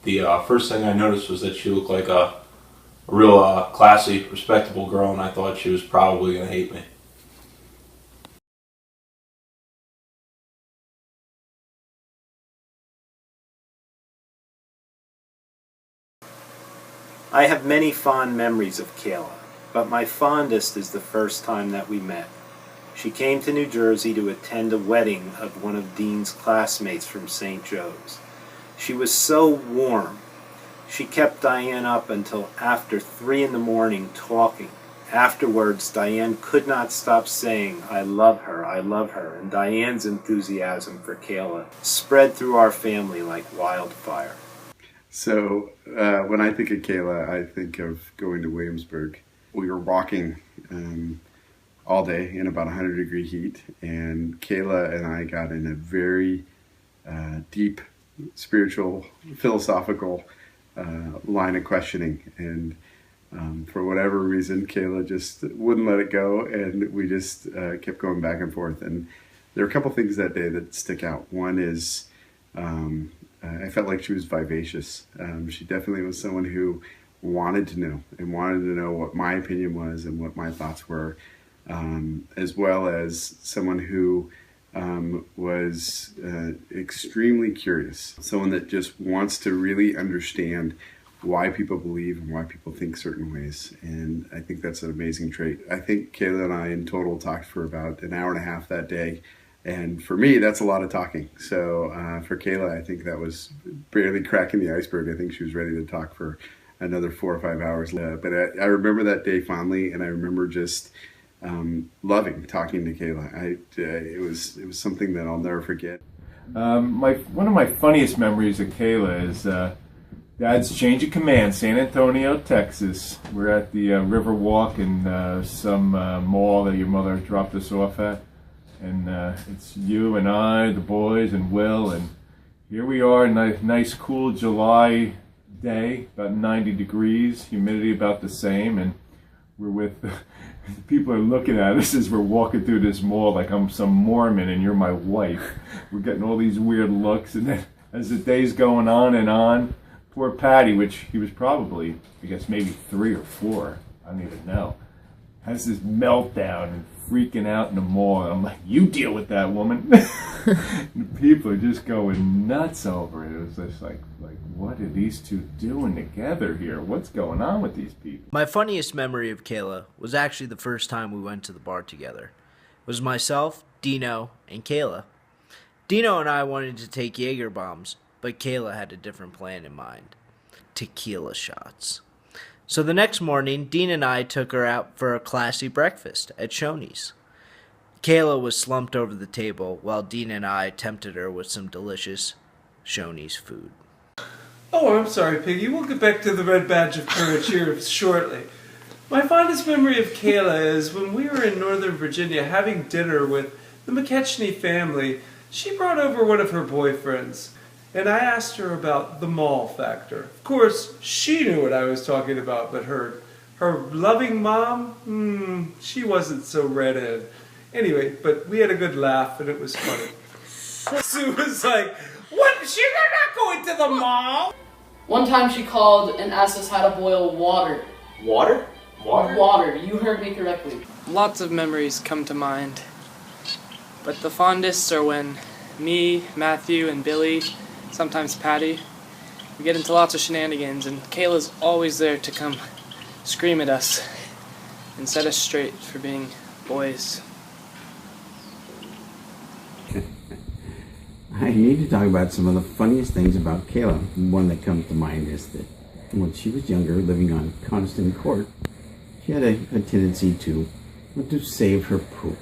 The first thing I noticed was that she looked like a real classy, respectable girl, and I thought she was probably going to hate me. I have many fond memories of Kayla, but my fondest is the first time that we met. She came to New Jersey to attend a wedding of one of Dean's classmates from St. Joe's. She was so warm. She kept Diane up until after 3 in the morning talking. Afterwards, Diane could not stop saying, I love her, and Diane's enthusiasm for Kayla spread through our family like wildfire. So when I think of Kayla, I think of going to Williamsburg. We were walking all day in about 100-degree heat, and Kayla and I got in a very deep, spiritual, philosophical line of questioning, and for whatever reason, Kayla just wouldn't let it go, and we just kept going back and forth. And there are a couple things that day that stick out. One is I felt like she was vivacious. She definitely was someone who wanted to know what my opinion was and what my thoughts were, as well as someone who was extremely curious, someone that just wants to really understand why people believe and why people think certain ways. And I think that's an amazing trait. I think Kayla and I in total talked for about an hour and a half that day. And for me, that's a lot of talking. So for Kayla, I think that was barely cracking the iceberg. I think she was ready to talk for another 4 or 5 hours. But I remember that day fondly, and I remember just loving talking to Kayla. It was something that I'll never forget. One of my funniest memories of Kayla is Dad's change of command, San Antonio, Texas. We're at the Riverwalk in some mall that your mother dropped us off at. And it's you and I, the boys, and Will, and here we are, nice cool July day, about 90 degrees, humidity about the same, and we're with, people are looking at us as we're walking through this mall like I'm some Mormon and you're my wife. We're getting all these weird looks, and then as the day's going on, poor Patty, which he was probably, I guess maybe 3 or 4, I don't even know, has this meltdown and freaking out in the mall. And I'm like, you deal with that, woman. And people are just going nuts over it. It was just like, what are these two doing together here? What's going on with these people? My funniest memory of Kayla was actually the first time we went to the bar together. It was myself, Dino, and Kayla. Dino and I wanted to take Jaeger bombs, but Kayla had a different plan in mind. Tequila shots. So the next morning, Dean and I took her out for a classy breakfast at Shoney's. Kayla was slumped over the table while Dean and I tempted her with some delicious Shoney's food. Oh, I'm sorry, Piggy. We'll get back to the red badge of courage here shortly. My fondest memory of Kayla is when we were in Northern Virginia having dinner with the McKechnie family. She brought over one of her boyfriends, and I asked her about the mall factor. Of course, she knew what I was talking about, but her loving mom, she wasn't so redhead. Anyway, but we had a good laugh, and it was funny. Sue was like, what? You're not going to the mall? One time she called and asked us how to boil water. Water? Water? Water, you heard me correctly. Lots of memories come to mind, but the fondest are when me, Matthew, and Billy, sometimes Patty, we get into lots of shenanigans, and Kayla's always there to come scream at us and set us straight for being boys. I need to talk about some of the funniest things about Kayla. One that comes to mind is that when she was younger, living on Coniston Court, she had a tendency to save her poop.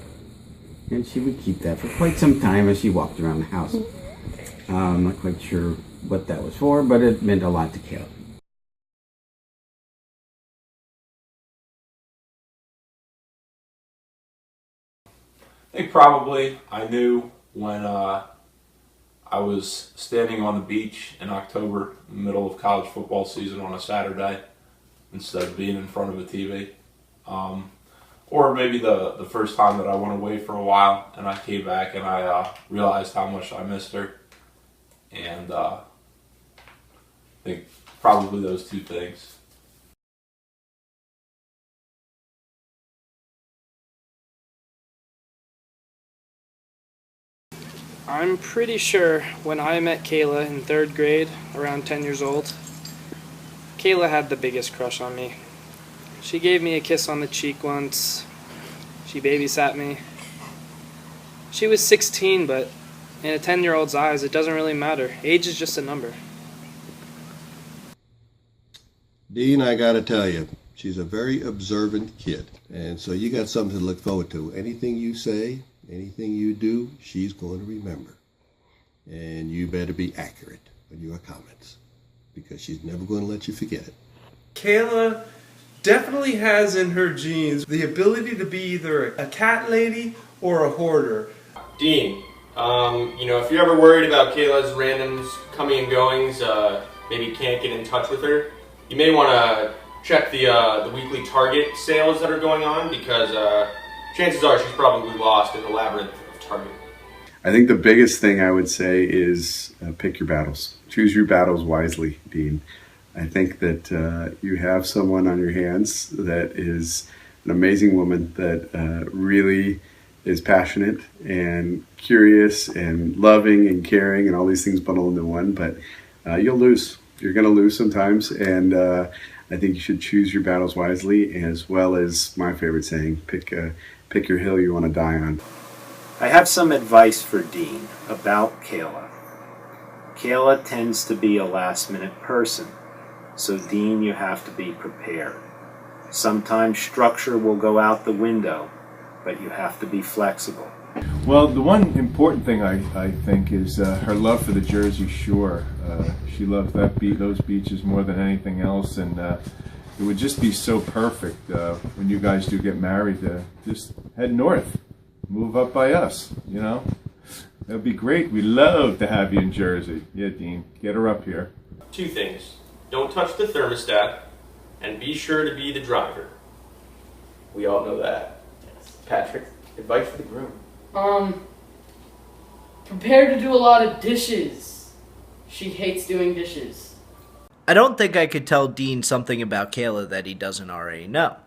And she would keep that for quite some time as she walked around the house. I'm not quite sure what that was for, but it meant a lot to Kayla. I think probably I knew when I was standing on the beach in October, in the middle of college football season on a Saturday, instead of being in front of a TV. Or maybe the first time that I went away for a while and I came back and I realized how much I missed her. And I think probably those two things. I'm pretty sure when I met Kayla in 3rd grade, around 10 years old, Kayla had the biggest crush on me. She gave me a kiss on the cheek once. She babysat me. She was 16, but in a 10-year-old's eyes, it doesn't really matter. Age is just a number. Dean, I gotta tell you, she's a very observant kid, and so you got something to look forward to. Anything you say, anything you do, she's going to remember. And you better be accurate with your comments, because she's never going to let you forget it. Kayla definitely has in her genes the ability to be either a cat lady or a hoarder. Dean, if you're ever worried about Kayla's random coming and goings, maybe can't get in touch with her, you may want to check the weekly Target sales that are going on, because chances are she's probably lost in the labyrinth of Target. I think the biggest thing I would say is pick your battles. Choose your battles wisely, Dean. I think that you have someone on your hands that is an amazing woman that really is passionate and curious and loving and caring and all these things bundled into one, but you'll lose. You're going to lose sometimes, and I think you should choose your battles wisely, as well as my favorite saying, pick your hill you want to die on. I have some advice for Dean about Kayla. Kayla tends to be a last-minute person, so Dean, you have to be prepared. Sometimes structure will go out the window, but you have to be flexible. Well, the one important thing I think is her love for the Jersey Shore. She loves those beaches more than anything else, and it would just be so perfect when you guys do get married to just head north, move up by us. That'd be great. We love to have you in Jersey. Yeah, Dean, get her up here. 2 things. Don't touch the thermostat, and be sure to be the driver. We all know that. Yes. Patrick, advice for the groom. Prepare to do a lot of dishes. She hates doing dishes. I don't think I could tell Dean something about Kayla that he doesn't already know,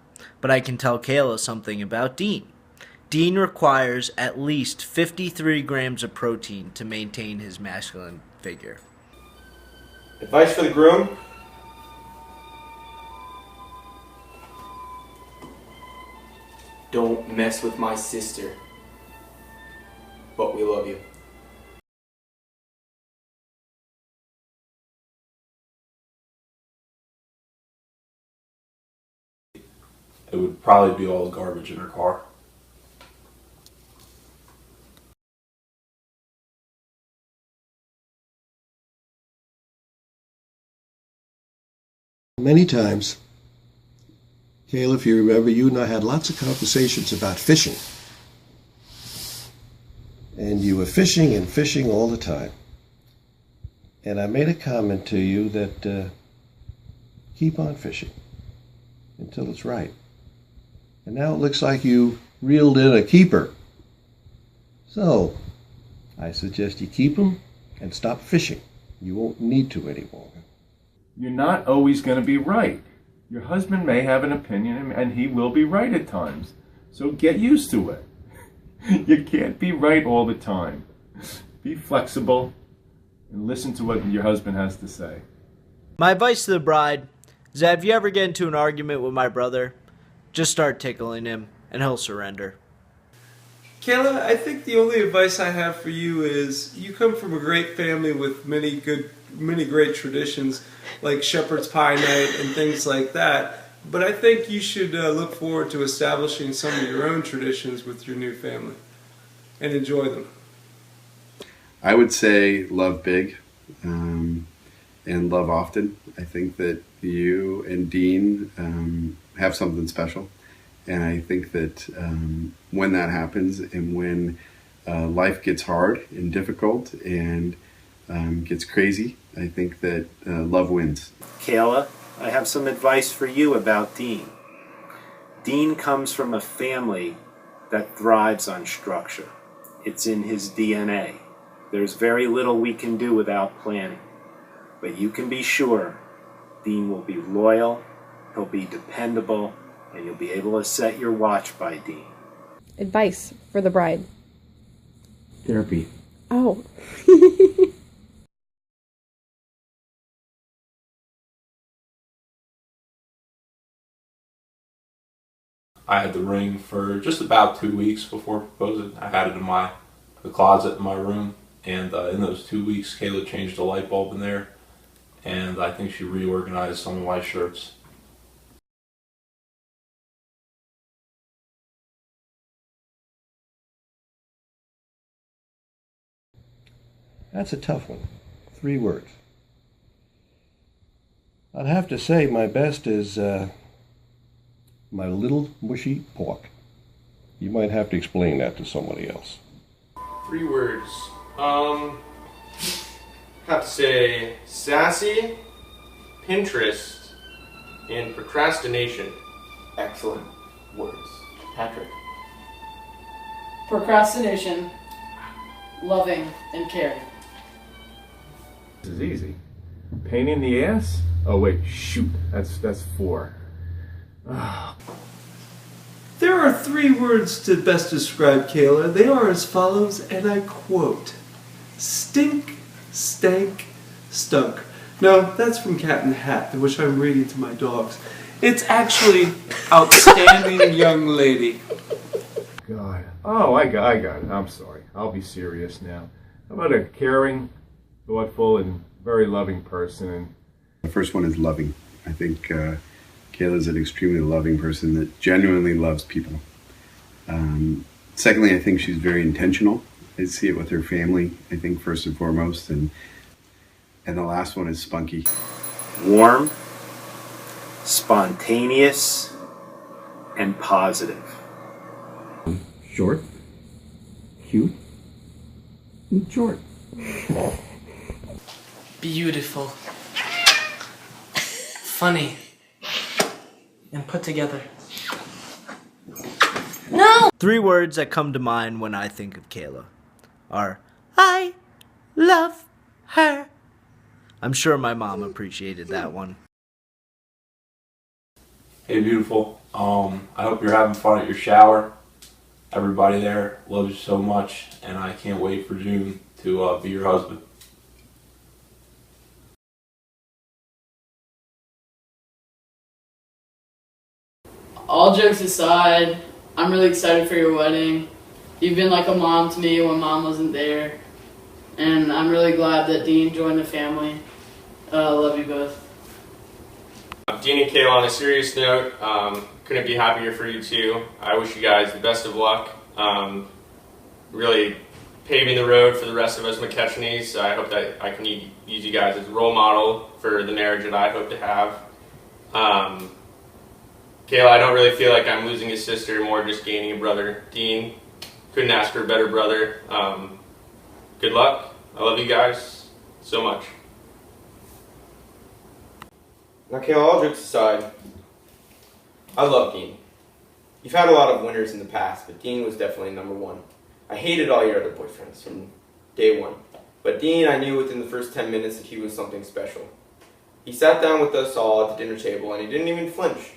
but I can tell Kayla something about Dean. Dean requires at least 53 grams of protein to maintain his masculine figure. Advice for the groom? Don't mess with my sister. But we love you. It would probably be all the garbage in her car. Many times, Kayla, if you remember, you and I had lots of conversations about fishing. And you were fishing and fishing all the time. And I made a comment to you that keep on fishing until it's right. And now it looks like you reeled in a keeper. So, I suggest you keep them and stop fishing. You won't need to any longer. You're not always going to be right. Your husband may have an opinion, and he will be right at times. So get used to it. You can't be right all the time. Be flexible and listen to what your husband has to say. My advice to the bride is that if you ever get into an argument with my brother, just start tickling him and he'll surrender. Kayla, I think the only advice I have for you is you come from a great family with many great traditions like shepherd's pie night and things like that. But I think you should look forward to establishing some of your own traditions with your new family and enjoy them. I would say love big and love often. I think that you and Dean have something special. And I think that when that happens and when life gets hard and difficult and gets crazy, I think that love wins. Kayla, I have some advice for you about Dean. Dean comes from a family that thrives on structure. It's in his DNA. There's very little we can do without planning. But you can be sure Dean will be loyal, he'll be dependable, and you'll be able to set your watch by Dean. Advice for the bride. Therapy. Oh. I had the ring for just about 2 weeks before proposing. I had it in the closet in my room, and in those 2 weeks, Kayla changed the light bulb in there, and I think she reorganized some of my shirts. That's a tough one. 3 words. I'd have to say my best is my little mushy pork. You might have to explain that to somebody else. 3 words. Have to say sassy, Pinterest, and procrastination. Excellent words. Patrick. Procrastination, loving, and caring. This is easy. Pain in the ass? Oh wait, shoot. That's 4. There are 3 words to best describe Kayla. They are as follows, and I quote: stink, stank, stunk. No, that's from Cat in the Hat, which I'm reading to my dogs. It's actually outstanding young lady. God. Oh, I got it. I'm sorry. I'll be serious now. How about a caring, thoughtful, and very loving person? And The first one is loving. I think Kayla's an extremely loving person that genuinely loves people. Secondly, I think she's very intentional. I see it with her family, I think, first and foremost. And the last one is spunky. Warm, spontaneous, and positive. Short, cute, and short. Beautiful. Funny. And put together. No! 3 words that come to mind when I think of Kayla are, I love her. I'm sure my mom appreciated that one. Hey, beautiful. I hope you're having fun at your shower. Everybody there loves you so much, and I can't wait for June to be your husband. All jokes aside, I'm really excited for your wedding. You've been like a mom to me when mom wasn't there. And I'm really glad that Dean joined the family. Love you both. Dean and Kayla, on a serious note, couldn't be happier for you two. I wish you guys the best of luck. Really paving the road for the rest of us McKechnie's. I hope that I can use you guys as a role model for the marriage that I hope to have. Kayla, I don't really feel like I'm losing a sister, more just gaining a brother. Dean, couldn't ask for a better brother. Good luck. I love you guys so much. Now, Kayla, all jokes aside, I love Dean. You've had a lot of winners in the past, but Dean was definitely number 1. I hated all your other boyfriends from day 1. But Dean, I knew within the first 10 minutes that he was something special. He sat down with us all at the dinner table and he didn't even flinch.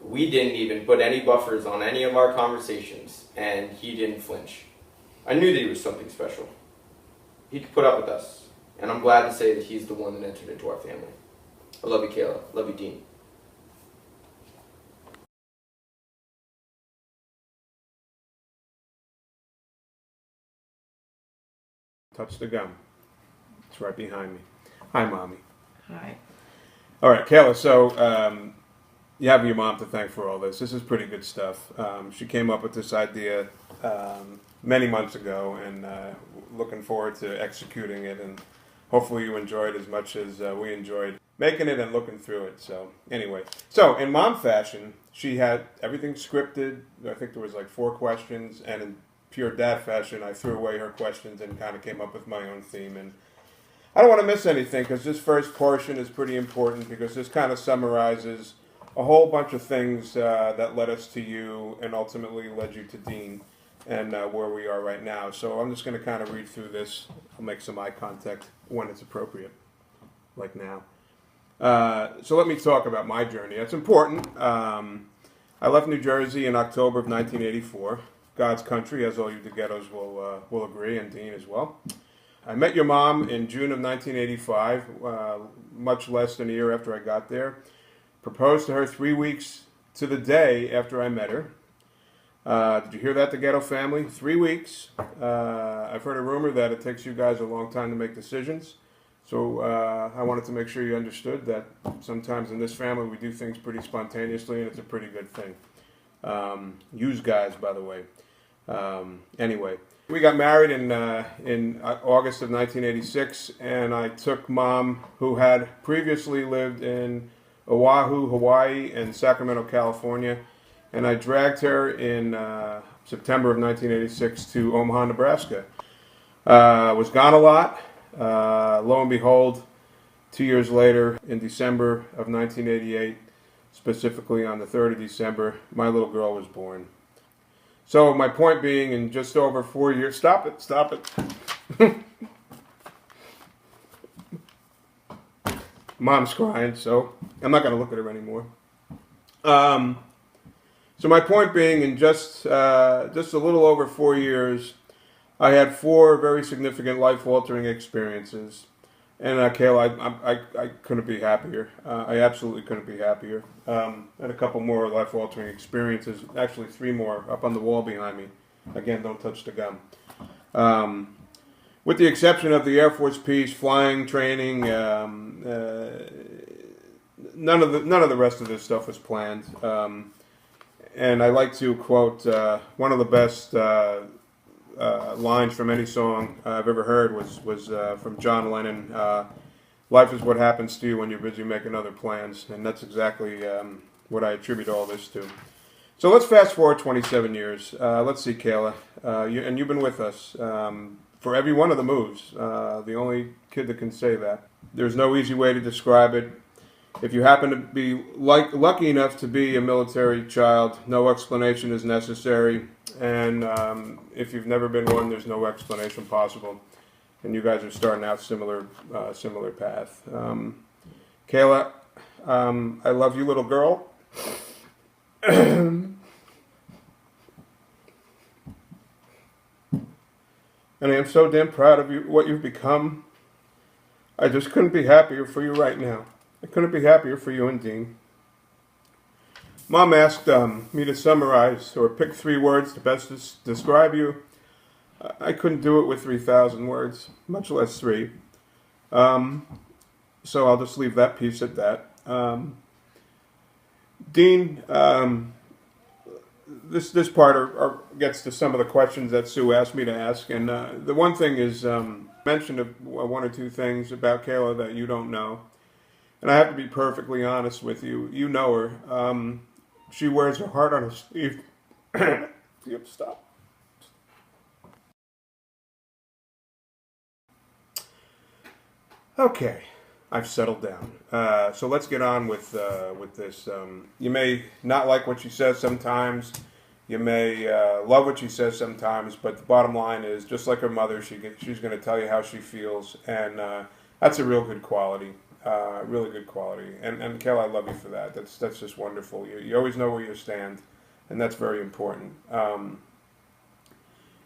We didn't even put any buffers on any of our conversations, and he didn't flinch. I knew that he was something special. He could put up with us, and I'm glad to say that he's the one that entered into our family. I love you, Kayla. Love you, Dean. Touch the gum. It's right behind me. Hi, Mommy. Hi. All right, Kayla, so you have your mom to thank for all this. This is pretty good stuff. She came up with this idea many months ago, and looking forward to executing it, and hopefully you enjoyed as much as we enjoyed making it and looking through it. So anyway, so in mom fashion, she had everything scripted. I think there was like 4 questions, and in pure dad fashion, I threw away her questions and kind of came up with my own theme. And I don't want to miss anything because this first portion is pretty important because this kind of summarizes a whole bunch of things that led us to you and ultimately led you to Dean and where we are right now. So I'm just going to kind of read through this. I'll make some eye contact when it's appropriate. like now. So let me talk about my journey. That's important. I left New Jersey in October of 1984. God's country, as all you DeGhettos will agree, and Dean as well. I met your mom in June of 1985, much less than a year after I got there. Proposed to her 3 weeks to the day after I met her. Did you hear that, the Ghetto family? 3 weeks. I've heard a rumor that it takes you guys a long time to make decisions. So I wanted to make sure you understood that sometimes in this family we do things pretty spontaneously, and it's a pretty good thing. Use guys, by the way. Anyway, we got married in August of 1986, and I took Mom, who had previously lived in Oahu, Hawaii, and Sacramento, California, and I dragged her in September of 1986 to Omaha, Nebraska. Was gone a lot. Lo and behold, 2 years later, in December of 1988, specifically on the 3rd of December, my little girl was born. So my point being, in just over 4 years... Stop it. Mom's crying, so I'm not going to look at her anymore. So my point being, in just a little over 4 years, I had 4 very significant life-altering experiences. And Kayla, I couldn't be happier. I absolutely couldn't be happier. And a couple more life-altering experiences. Actually, 3 more up on the wall behind me. Again, don't touch the gum. With the exception of the Air Force Peace, flying, training, none of the rest of this stuff was planned. And I like to quote one of the best lines from any song I've ever heard was from John Lennon. Life is what happens to you when you're busy making other plans, and that's exactly what I attribute all this to. So let's fast forward 27 years. Let's see, Kayla, and you've been with us for every one of the moves. The only kid that can say that. There's no easy way to describe it. If you happen to be lucky enough to be a military child, no explanation is necessary. And if you've never been one, there's no explanation possible. And you guys are starting out similar path. Kayla, I love you, little girl. And I am so damn proud of you, what you've become. I just couldn't be happier for you right now. I couldn't be happier for you and Dean. Mom asked me to summarize or pick 3 words to best describe you. I couldn't do it with 3,000 words, much less 3. So I'll just leave that piece at that. Dean, this part gets to some of the questions that Sue asked me to ask. And the one thing is, mentioned 1 or 2 things about Kayla that you don't know. And I have to be perfectly honest with you. You know her. She wears her heart on her sleeve. You have to stop. Okay, I've settled down. So let's get on with this. You may not like what she says sometimes. You may love what she says sometimes. But the bottom line is, just like her mother, she's going to tell you how she feels, and that's a real good quality. Really good quality, and Kayla, I love you for that. That's just wonderful. You always know where you stand, and that's very important.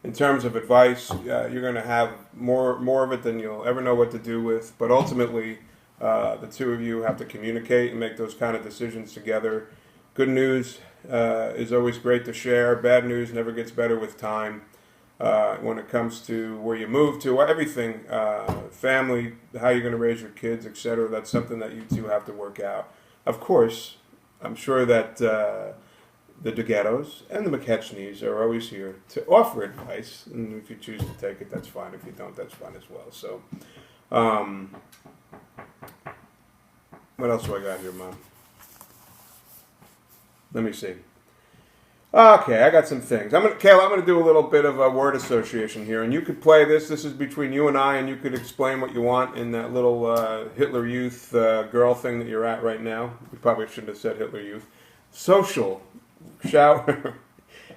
In terms of advice, you're going to have more of it than you'll ever know what to do with. But ultimately, the 2 of you have to communicate and make those kind of decisions together. Good news is always great to share. Bad news never gets better with time. When it comes to where you move to, everything, family, how you're going to raise your kids, etc., that's something that you 2 have to work out. Of course, I'm sure that the DeGhettos and the McKechnies are always here to offer advice, and if you choose to take it, that's fine. If you don't, that's fine as well. So, what else do I got here, Mom? Let me see. Okay, I got some things. Kayla, I'm going to do a little bit of a word association here, and you could play this. This is between you and I, and you could explain what you want in that little Hitler Youth girl thing that you're at right now. We probably shouldn't have said Hitler Youth. Social. Shower.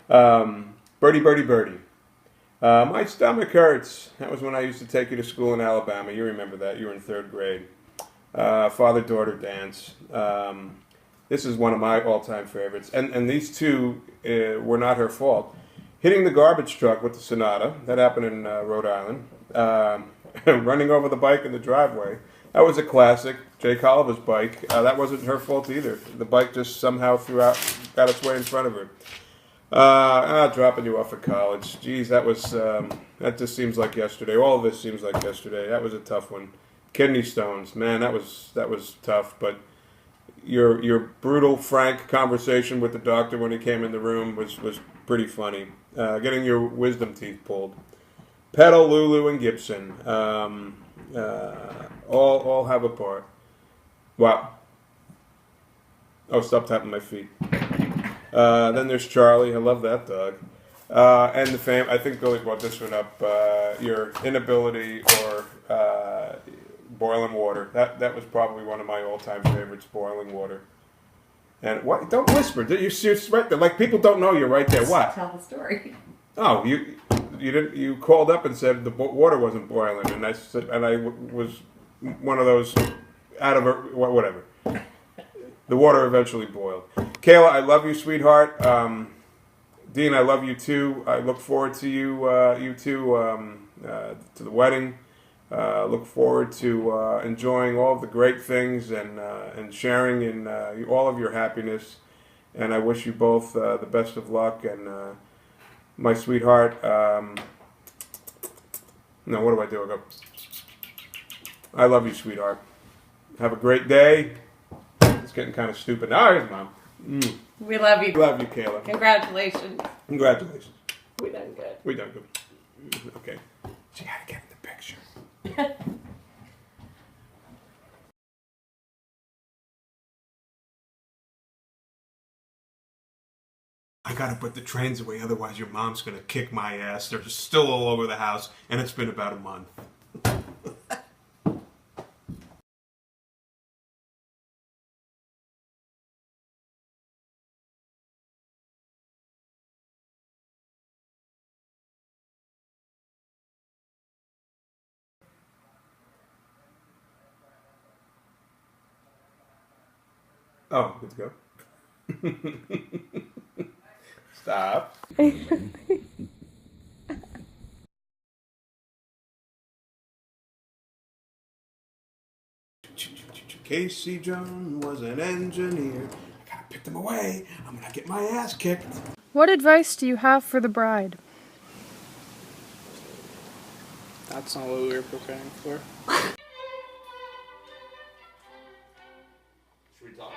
Birdie, birdie, birdie. My stomach hurts. That was when I used to take you to school in Alabama. You remember that. You were in 3rd grade. father-daughter dance. This is one of my all-time favorites. And these two were not her fault. Hitting the garbage truck with the Sonata, that happened in Rhode Island. Running over the bike in the driveway, that was a classic. Jay Colliver's bike, that wasn't her fault either. The bike just somehow got its way in front of her. Dropping you off at college. Geez, that just seems like yesterday. All of this seems like yesterday. That was a tough one. Kidney stones, man, that was tough. But your brutal, frank conversation with the doctor when he came in the room was pretty funny. Getting your wisdom teeth pulled. Petal, Lulu, and Gibson, all have a part. Wow. Oh, stop tapping my feet. Then there's Charlie. I love that dog. And the fam. I think Billy brought this one up. Your inability or boiling water. That was probably one of my all-time favorites. Boiling water. And what? Don't whisper. You're right there. Like people don't know you're right there. What? Tell the story. Oh, you didn't. You called up and said the water wasn't boiling, and I said, and I was one of those out of whatever. The water eventually boiled. Kayla, I love you, sweetheart. Dean, I love you too. I look forward to you two, to the wedding. Look forward to enjoying all of the great things and sharing in all of your happiness. And I wish you both the best of luck. And my sweetheart, no, what do? I go, I love you, sweetheart. Have a great day. It's getting kind of stupid. Now, here's Mom. We love you. Love you, Kayla. Congratulations. Congratulations. We done good. We done good. Okay. She had to get in the picture. I gotta put the trains away, otherwise your mom's gonna kick my ass. They're still all over the house, and it's been about a month. Oh, good to go. Stop. Casey Jones was an engineer. I gotta pick them away. I'm gonna get my ass kicked. What advice do you have for the bride? That's not what we were preparing for. Should we talk?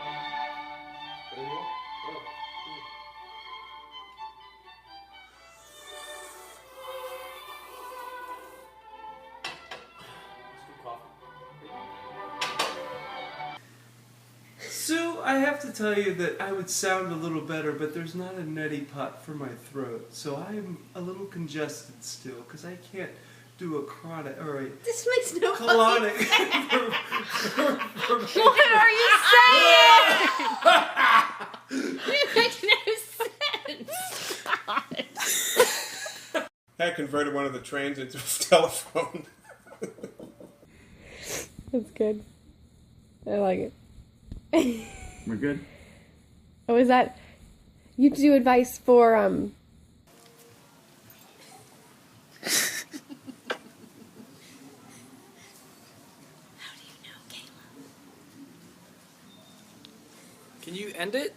Sue, I have to tell you that I would sound a little better, but there's not a neti pot for my throat, so I'm a little congested still because I can't do a chronic or a This makes no colonic. What are you saying? It makes no sense. God. I converted one of the trains into a telephone. That's good. I like it. We're good? Oh, is that... You do advice for, Can you end it?